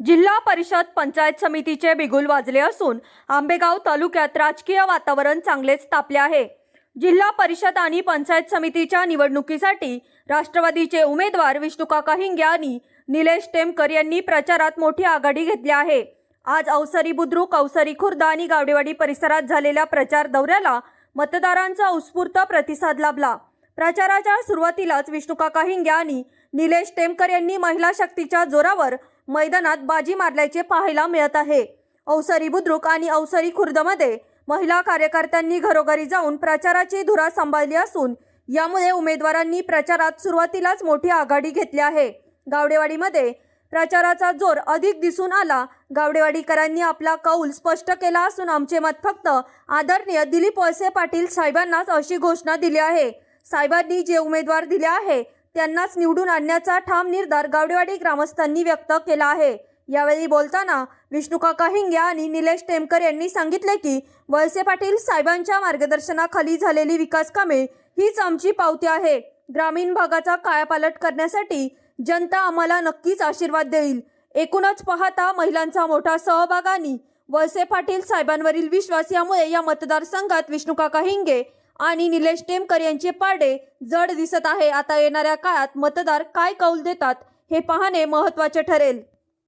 जिल्हा परिषद पंचायत समितीचे बिगुल वाजले असून आंबेगाव तालुक्यात राजकीय वातावरण चांगलेच तापले आहे। जिल्हा परिषद आणि पंचायत समितीच्या निवडणुकीसाठी राष्ट्रवादीचे उमेदवार विष्णुकाका हिंगे आणि निलेश टेमकर यांनी प्रचारात मोठी आघाडी घेतली आहे। आज अवसरी बुद्रुक, अवसरी खुर्द आणि गावडेवाडी परिसरात झालेल्या प्रचार दौऱ्याला मतदारांचा उत्स्फूर्त प्रतिसाद लाभला। प्रचाराच्या सुरुवातीलाच विष्णुकाका हिंगे आणि निलेश टेमकर यांनी महिला शक्तीच्या जोरावर मैदानात बाजी मारल्याचे पाहायला मिळत आहे। अवसरी बुद्रुक आणि अवसरी खुर्दमध्ये महिला कार्यकर्त्यांनी घरोघरी जाऊन प्रचाराची धुरा सांभाळली असून यामुळे उमेदवारांनी प्रचारात सुरुवातीलाच मोठी आघाडी घेतली आहे। गावडेवाडीमध्ये प्रचाराचा जोर अधिक दिसून आला। गावडेवाडीकरांनी आपला कौल स्पष्ट केला असून आमचे मत फक्त आदरणीय दिलीप वळसे पाटील साहेबांनाच अशी घोषणा दिली आहे। साहेबांनी जे उमेदवार दिले आहे त्यांनाच निवडून आणण्याचा ठाम निर्धार गावडेवाडी ग्रामस्थांनी व्यक्त केला आहे। यावेळी बोलताना विष्णुकाका हिंगे आणि निलेश टेमकर यांनी सांगितले की वळसे पाटील साहेबांच्या मार्गदर्शनाखाली झालेली विकास कामे हीच आमची पावती आहे। ग्रामीण भागाचा कायापालट करण्यासाठी जनता आम्हाला नक्कीच आशीर्वाद देईल। एकूणच पाहता महिलांचा मोठा सहभाग आणि वळसे पाटील साहेबांवरील विश्वास यामुळे या मतदारसंघात विष्णुकाका हिंगे आणि निलेश टेमकर यांचे पारडे जड दिसत आहे। आता येणाऱ्या काळात मतदार काय कौल देतात हे पाहणे महत्त्वाचे ठरेल।